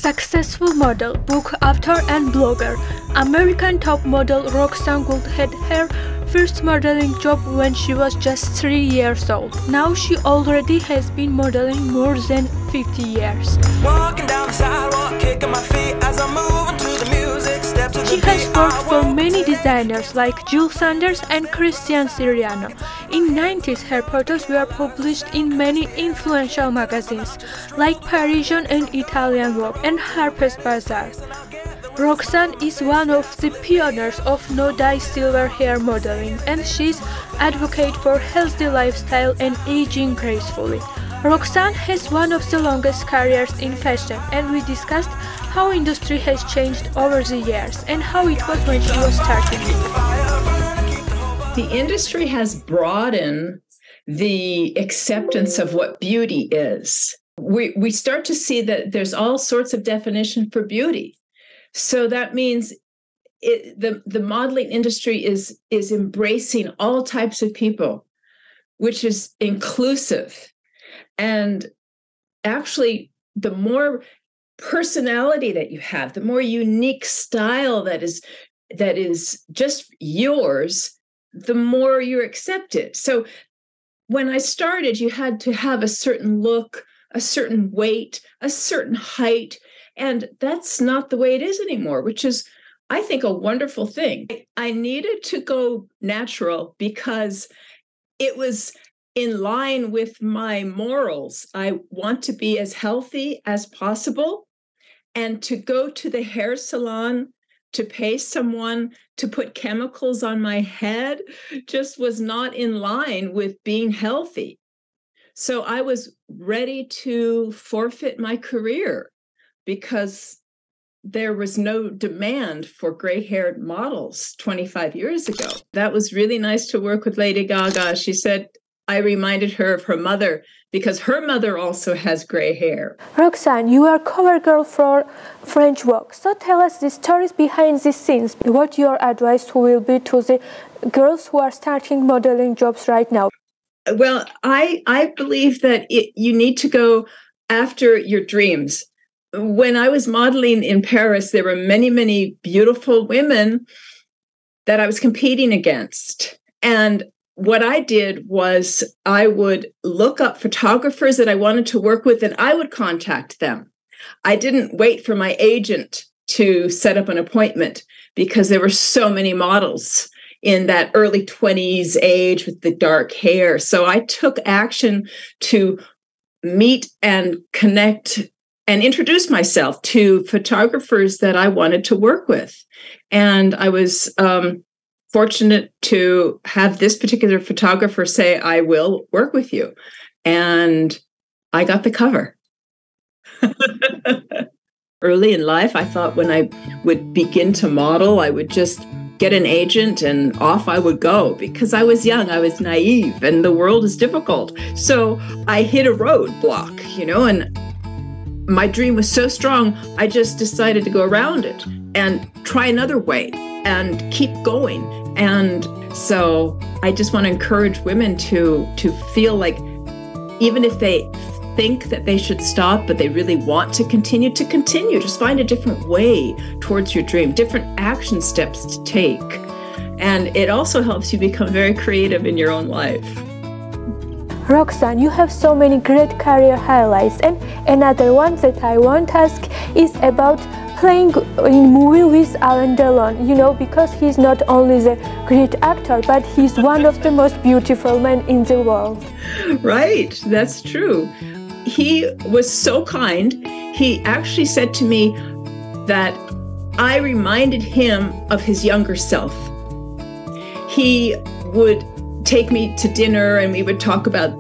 Successful model, book author and blogger, American top model Roxanne Gould had her first modeling job when she was just 3 years old. Now she already has been modeling more than 50 years. Walking down the sidewalk, kicking my feet as I'm moving to the music. Step to the She has worked for many designers like Jill Sanders and Christian Siriano. In 90s, her photos were published in many influential magazines like Parisian and Italian Vogue and Harper's Bazaar. Roxanne is one of the pioneers of no-dye silver hair modeling, and she's advocate for healthy lifestyle and aging gracefully. Roxanne has one of the longest careers in fashion, and we discussed how industry has changed over the years and how it was when she was starting. The industry has broadened the acceptance of what beauty is. We start to see that there's all sorts of definition for beauty. So that means the modeling industry is embracing all types of people, which is inclusive. And actually, the more personality that you have, the more unique style that is just yours, the more you're accepted. So when I started, you had to have a certain look, a certain weight, a certain height. And that's not the way it is anymore, which is, I think, a wonderful thing. I needed to go natural because it was in line with my morals. I want to be as healthy as possible. And to go to the hair salon to pay someone to put chemicals on my head just was not in line with being healthy. So I was ready to forfeit my career because there was no demand for gray-haired models 25 years ago. That was really nice to work with Lady Gaga. She said, I reminded her of her mother because her mother also has gray hair. Roxanne, you are cover girl for French Vogue. So tell us the stories behind the scenes. What your advice will be to the girls who are starting modeling jobs right now? Well, I believe that you need to go after your dreams. When I was modeling in Paris, there were many, many beautiful women that I was competing against. And what I did was I would look up photographers that I wanted to work with, and I would contact them. I didn't wait for my agent to set up an appointment because there were so many models in that early 20s age with the dark hair. So I took action to meet and connect and introduce myself to photographers that I wanted to work with. And I was fortunate to have this particular photographer say, I will work with you. And I got the cover. Early in life, I thought when I would begin to model, I would just get an agent and off I would go because I was young, I was naive, and the world is difficult. So I hit a roadblock, and my dream was so strong, I just decided to go around it and try another way and keep going. And so I just want to encourage women to feel like even if they think that they should stop, but they really want to continue, just find a different way towards your dream, different action steps to take. And it also helps you become very creative in your own life. Roxanne, you have so many great career highlights, and another one that I want to ask is about playing in movie with Alain Delon, because he's not only the great actor, but he's one of the most beautiful men in the world. Right, that's true. He was so kind. He actually said to me that I reminded him of his younger self. He would take me to dinner and we would talk about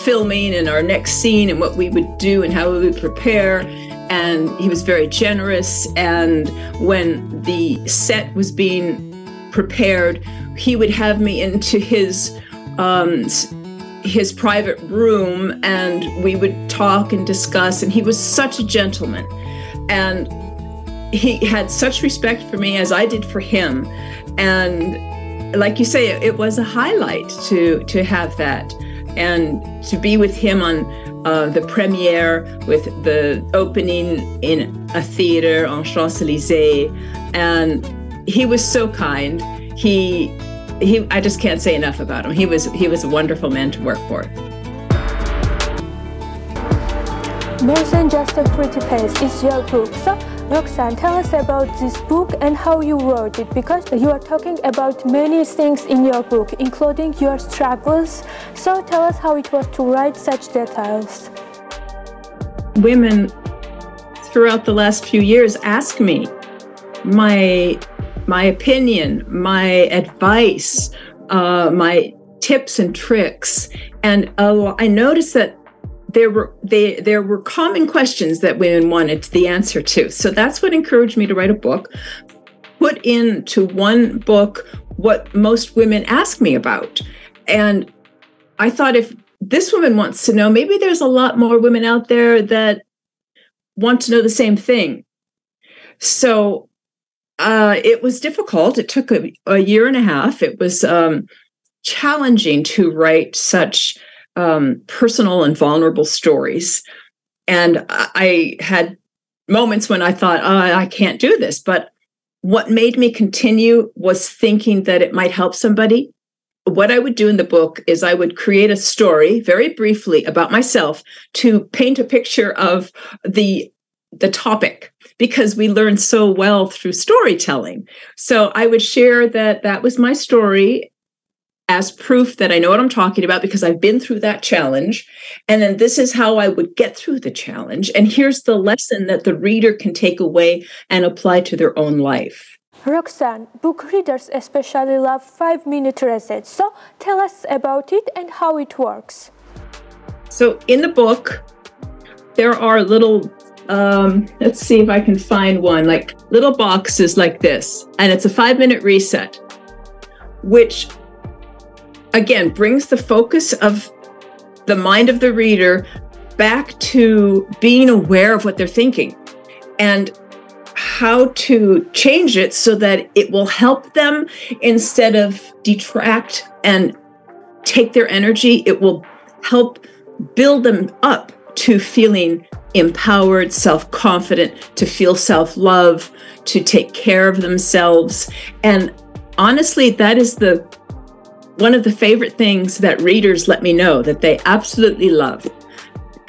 filming and our next scene and what we would do and how we would prepare. And he was very generous. And when the set was being prepared, he would have me into his private room and we would talk and discuss. And he was such a gentleman. And he had such respect for me as I did for him. And like you say, it was a highlight to have that and to be with him on the premiere with the opening in a theater on Champs-Élysées, and he was so kind. I just can't say enough about him. He was a wonderful man to work for. More Than Just a Pretty Face is your book. So, Roxanne, tell us about this book and how you wrote it, because you are talking about many things in your book, including your struggles. So tell us how it was to write such details. Women throughout the last few years ask me my opinion, my advice, my tips and tricks. And I noticed that there were common questions that women wanted the answer to. So that's what encouraged me to write a book, put into one book what most women ask me about. And I thought, if this woman wants to know, maybe there's a lot more women out there that want to know the same thing. So it was difficult. It took a year and a half. It was challenging to write such personal and vulnerable stories. And I had moments when I thought, I can't do this. But what made me continue was thinking that it might help somebody. What I would do in the book is I would create a story very briefly about myself to paint a picture of the topic, because we learn so well through storytelling. So I would share that was my story as proof that I know what I'm talking about because I've been through that challenge. And then this is how I would get through the challenge. And here's the lesson that the reader can take away and apply to their own life. Roxanne, book readers especially love 5-minute recipes. So tell us about it and how it works. So in the book, there are little, let's see if I can find one, like little boxes like this. And it's a 5-minute reset, which again brings the focus of the mind of the reader back to being aware of what they're thinking and how to change it so that it will help them instead of detract and take their energy. It will help build them up to feeling empowered, self-confident, to feel self-love, to take care of themselves. And honestly, that is one of the favorite things that readers let me know that they absolutely love.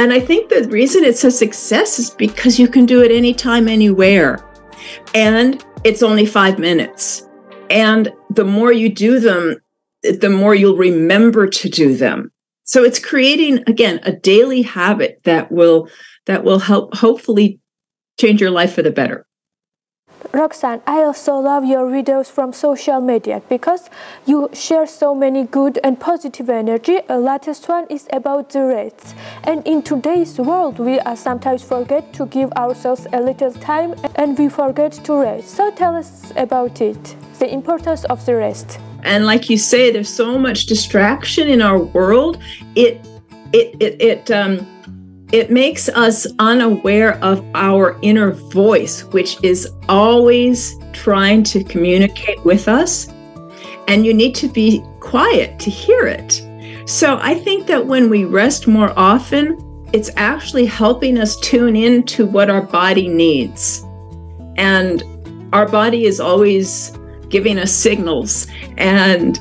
And I think the reason it's a success is because you can do it anytime, anywhere. And it's only 5 minutes. And the more you do them, the more you'll remember to do them. So it's creating, again, a daily habit that will help hopefully change your life for the better. Roxanne, I also love your videos from social media because you share so many good and positive energy. The latest one is about the rest. And in today's world, we sometimes forget to give ourselves a little time and we forget to rest. So tell us about it, the importance of the rest. And like you say, there's so much distraction in our world. It makes us unaware of our inner voice, which is always trying to communicate with us. And you need to be quiet to hear it. So I think that when we rest more often, it's actually helping us tune into what our body needs. And our body is always giving us signals. And,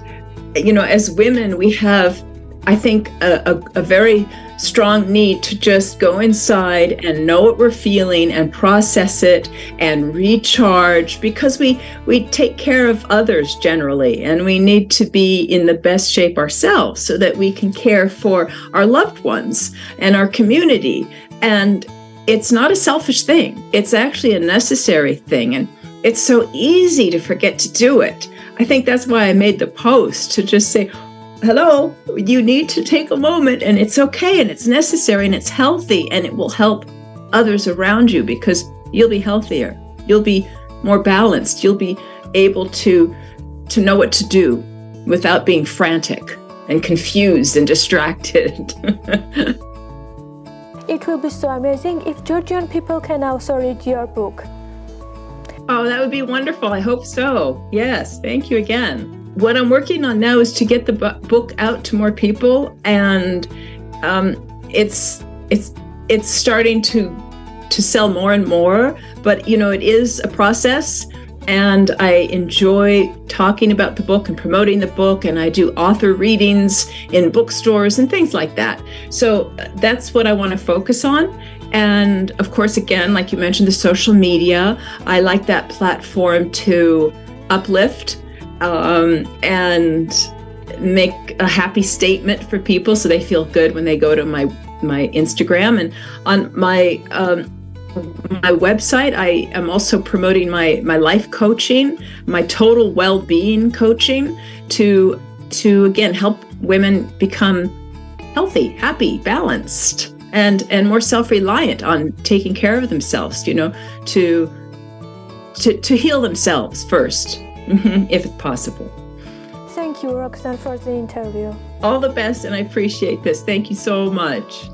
as women, we have, I think, a very strong need to just go inside and know what we're feeling and process it and recharge, because we take care of others generally, and we need to be in the best shape ourselves so that we can care for our loved ones and our community. And it's not a selfish thing. It's actually a necessary thing. And it's so easy to forget to do it. I think that's why I made the post, to just say, hello, you need to take a moment, and it's okay, and it's necessary, and it's healthy, and it will help others around you because you'll be healthier. You'll be more balanced. You'll be able to know what to do without being frantic and confused and distracted. It will be so amazing if Georgian people can also read your book. Oh, that would be wonderful. I hope so. Yes, thank you again. What I'm working on now is to get the book out to more people, and it's it's starting to sell more and more, but it is a process. And I enjoy talking about the book and promoting the book, and I do author readings in bookstores and things like that. So that's what I want to focus on. And of course, again, like you mentioned, the social media, I like that platform to uplift and make a happy statement for people so they feel good when they go to my Instagram. And on my website, I am also promoting my life coaching, my total well-being coaching to again help women become healthy, happy, balanced, and more self-reliant on taking care of themselves, to heal themselves first, if possible. Thank you, Roxanne, for the interview. All the best, and I appreciate this. Thank you so much.